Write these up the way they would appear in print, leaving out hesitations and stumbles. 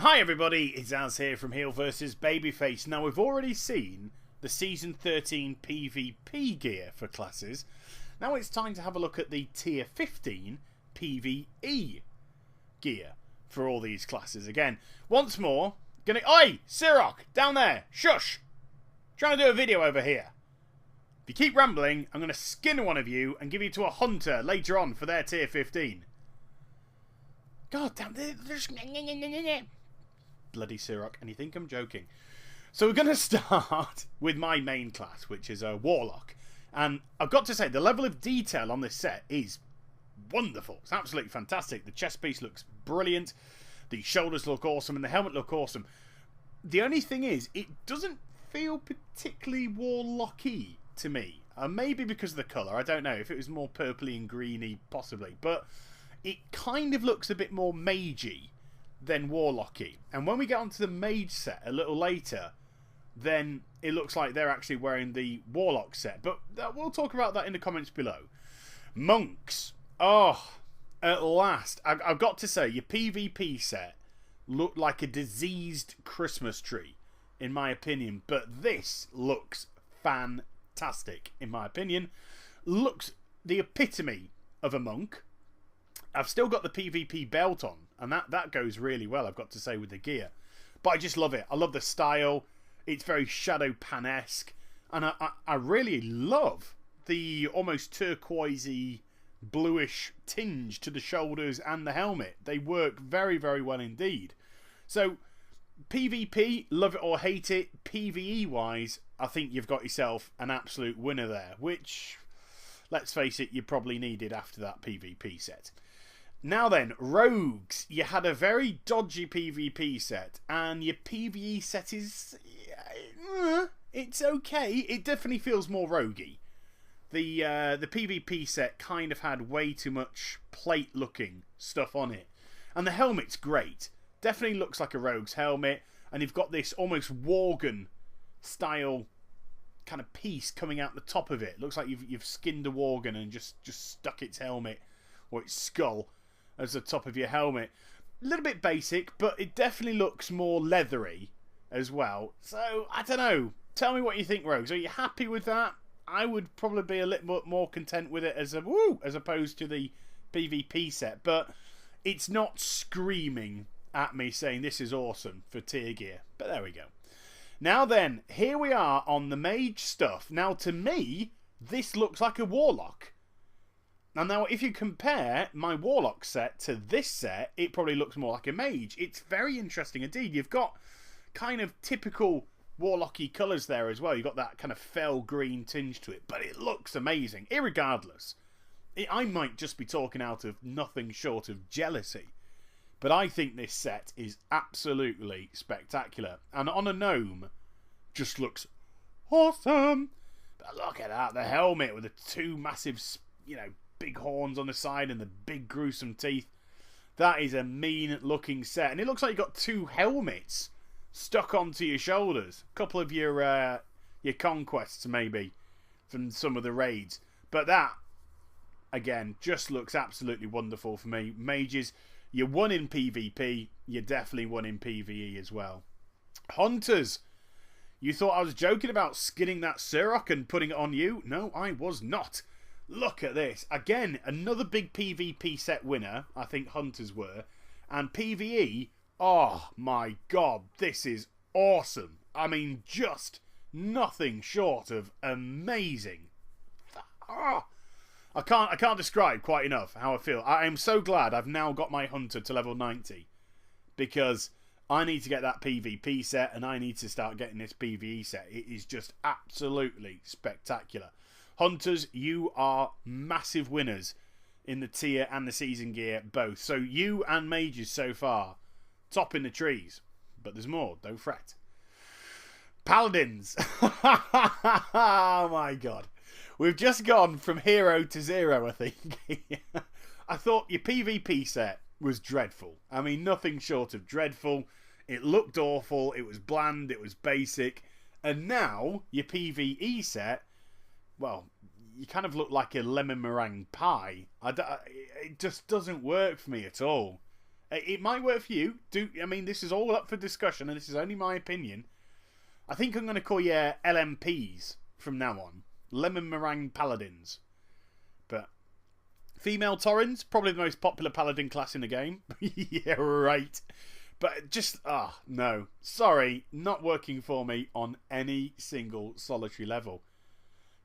Hi everybody, it's Az here from Heel vs Babyface. Now we've already seen the Season 13 PvP gear for classes. Now it's time to have a look at the Tier 15 PvE gear for all these classes. Again, once more, Oi! Sirok! Down there! Shush! Trying to do a video over here. If you keep rambling, I'm going to skin one of you and give you to a hunter later on for their Tier 15. God damn, there's bloody Sirok, and you think I'm joking. So we're going to start with my main class, which is a Warlock. And I've got to say, the level of detail on this set is wonderful. It's absolutely fantastic. The chest piece looks brilliant. The shoulders look awesome, and the helmet look awesome. The only thing is, it doesn't feel particularly Warlocky to me. Maybe because of the colour. I don't know. If it was more purpley and greeny, possibly. But it kind of looks a bit more magey than Warlocky. And when we get onto the Mage set a little later, then it looks like they're actually wearing the Warlock set. But we'll talk about that in the comments below. Monks. Oh, at last. I've got to say, your PvP set looked like a diseased Christmas tree, in my opinion. But this looks fantastic, in my opinion. Looks the epitome of a monk. I've still got the PvP belt on, and that goes really well, I've got to say, with the gear. But I just love it. I love the style. It's very Shadow Pan-esque. And I really love the almost turquoisey, bluish tinge to the shoulders and the helmet. They work very, very well indeed. So, PvP, love it or hate it. PvE-wise, I think you've got yourself an absolute winner there. Which, let's face it, you probably needed after that PvP set. Now then, rogues. You had a very dodgy PvP set, and your PvE set is... it's okay. It definitely feels more roguey. The PvP set kind of had way too much plate-looking stuff on it. And the helmet's great. Definitely looks like a rogue's helmet, and you've got this almost Worgen-style kind of piece coming out the top of it. Looks like you've skinned a Worgen and just stuck its helmet, or its skull, as the top of your helmet. A little bit basic, but it definitely looks more leathery as well. So, I don't know. Tell me what you think, Rogues. Are you happy with that? I would probably be a little bit more content with it as opposed to the PvP set. But it's not screaming at me saying this is awesome for tier gear. But there we go. Now then, here we are on the Mage stuff. Now, to me, this looks like a Warlock. Now, if you compare my Warlock set to this set, it probably looks more like a Mage. It's very interesting indeed. You've got kind of typical Warlocky colours there as well. You've got that kind of fell green tinge to it. But it looks amazing. Irregardless, I might just be talking out of nothing short of jealousy. But I think this set is absolutely spectacular. And on a gnome, just looks awesome. But look at that. The helmet with the two massive, big horns on the side and the big gruesome teeth. That is a mean looking set. And it looks like you've got two helmets stuck onto your shoulders. A couple of your conquests maybe from some of the raids. But that, again, just looks absolutely wonderful for me. Mages, you won in PvP. You definitely won in PvE as well. Hunters, you thought I was joking about skinning that Sirok and putting it on you? No, I was not. Look at this. Again, another big PvP set winner. I think Hunters were. And PvE, oh my god, this is awesome. I mean, just nothing short of amazing. Oh, I can't describe quite enough how I feel. I am so glad I've now got my Hunter to level 90. Because I need to get that PvP set and I need to start getting this PvE set. It is just absolutely spectacular. Hunters, you are massive winners in the tier and the season gear both. So you and Mages so far, top in the trees. But there's more, don't fret. Paladins. Oh my god. We've just gone from hero to zero, I think. I thought your PvP set was dreadful. I mean, nothing short of dreadful. It looked awful. It was bland. It was basic. And now, your PvE set, well, you kind of look like a lemon meringue pie. It just doesn't work for me at all. It might work for you. I mean, this is all up for discussion, and this is only my opinion. I think I'm going to call you LMPs from now on. Lemon Meringue Paladins. But female Taurens, probably the most popular Paladin class in the game. Yeah, right. But just, no. Sorry, not working for me on any single solitary level.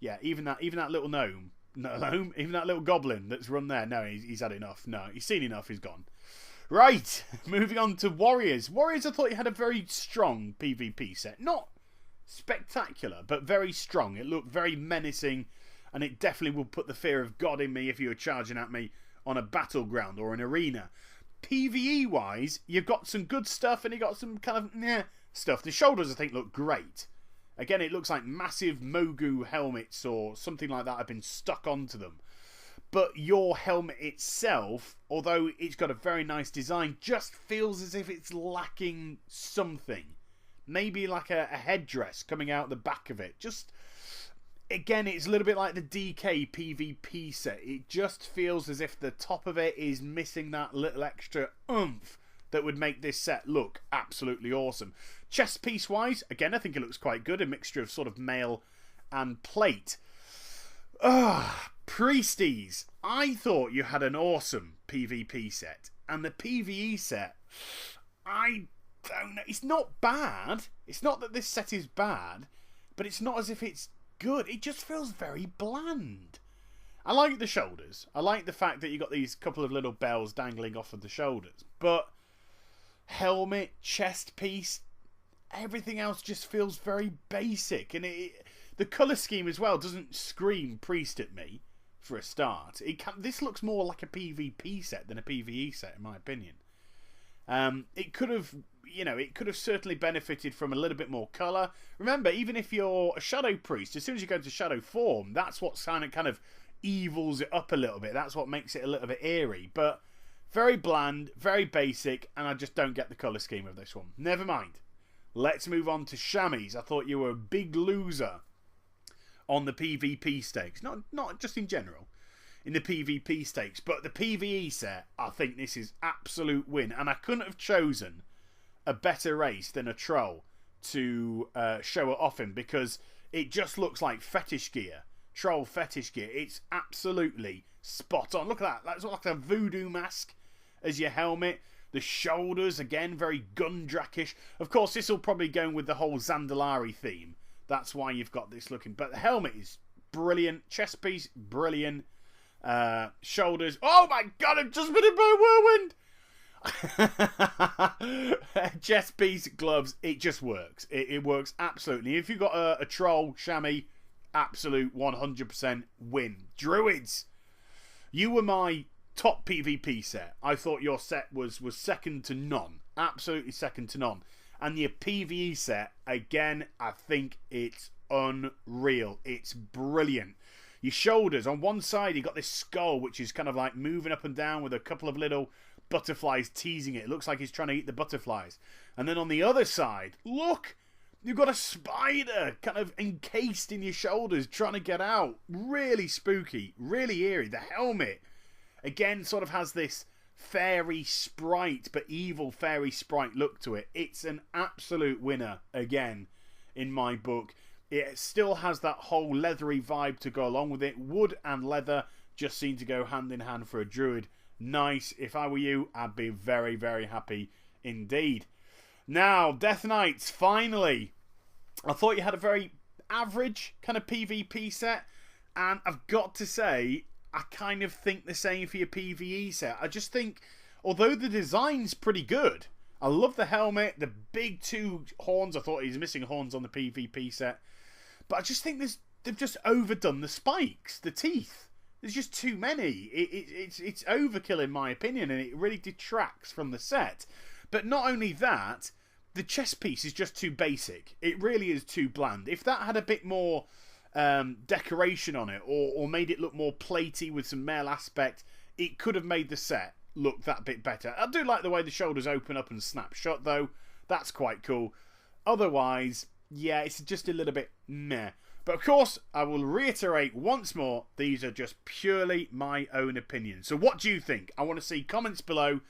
Yeah, even that little gnome. No, even that little goblin that's run there. No, he's had enough. No, he's seen enough. He's gone. Right, moving on to Warriors. Warriors, I thought you had a very strong PvP set. Not spectacular, but very strong. It looked very menacing, and it definitely will put the fear of God in me if you were charging at me on a battleground or an arena. PvE-wise, you've got some good stuff, and you got some kind of stuff. The shoulders, I think, look great. Again, it looks like massive Mogu helmets or something like that have been stuck onto them. But your helmet itself, although it's got a very nice design, just feels as if it's lacking something. Maybe like a headdress coming out the back of it. Just, again, it's a little bit like the DK PvP set. It just feels as if the top of it is missing that little extra oomph that would make this set look absolutely awesome. Chest piece wise, again, I think it looks quite good. A mixture of sort of mail and plate. Priesties. I thought you had an awesome PvP set. And the PvE set, I don't know. It's not bad. It's not that this set is bad, but it's not as if it's good. It just feels very bland. I like the shoulders. I like the fact that you got these couple of little bells dangling off of the shoulders. But helmet, chest piece, everything else just feels very basic. And the colour scheme as well doesn't scream priest at me for a start. This looks more like a PvP set than a PvE set, in my opinion. It could have certainly benefited from a little bit more colour. Remember, even if you're a shadow priest, as soon as you go into shadow form, that's what kind of evils it up a little bit. That's what makes it a little bit eerie. But very bland, very basic, and I just don't get the colour scheme of this one. Never mind. Let's move on to Chamois. I thought you were a big loser on the PvP stakes. Not just in general, in the PvP stakes, but the PvE set, I think this is absolute win. And I couldn't have chosen a better race than a troll to show it off in, because it just looks like fetish gear. Troll fetish gear. It's absolutely spot on. Look at that. That's like a voodoo mask as your helmet. The shoulders, again, very Gundrakish. Of course, this will probably go with the whole Zandalari theme. That's why you've got this looking. But the helmet is brilliant. Chest piece, brilliant. Shoulders. Oh my god, I've just been hit by a whirlwind! Chest piece, gloves. It just works. It works absolutely. If you've got a troll, chamois, absolute 100% win. Druids. You were my top PvP set. I thought your set was second to none. Absolutely second to none. And your PvE set, again, I think it's unreal. It's brilliant. Your shoulders, on one side, you got this skull, which is kind of like moving up and down with a couple of little butterflies teasing it. It looks like he's trying to eat the butterflies. And then on the other side, look, you've got a spider kind of encased in your shoulders trying to get out. Really spooky, really eerie. The helmet, again, sort of has this fairy sprite, but evil fairy sprite look to it. It's an absolute winner, again, in my book. It still has that whole leathery vibe to go along with it. Wood and leather just seem to go hand in hand for a druid. Nice. If I were you, I'd be very, very happy indeed. Now, Death Knights, finally. I thought you had a very average kind of PvP set, and I've got to say, I kind of think the same for your PvE set. I just think, although the design's pretty good, I love the helmet, the big two horns. I thought he was missing horns on the PvP set. But I just think they've just overdone the spikes, the teeth. There's just too many. It's overkill in my opinion, and it really detracts from the set. But not only that, the chest piece is just too basic. It really is too bland. If that had a bit more decoration on it, or made it look more platey with some male aspect, it could have made the set look that bit better. I do like the way the shoulders open up and snap shut, though. That's quite cool. Otherwise, yeah, it's just a little bit meh. But of course, I will reiterate once more, these are just purely my own opinions. So what do you think? I want to see comments below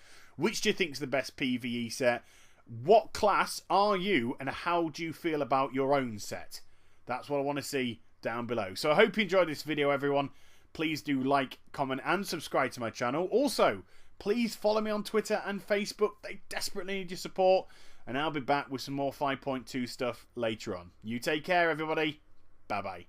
Which do you think is the best PvE set? What class are you, and how do you feel about your own set? That's what I want to see down below. So I hope you enjoyed this video, everyone. Please do like, comment, and subscribe to my channel. Also, please follow me on Twitter and Facebook. They desperately need your support. And I'll be back with some more 5.2 stuff later on. You take care, everybody. Bye-bye.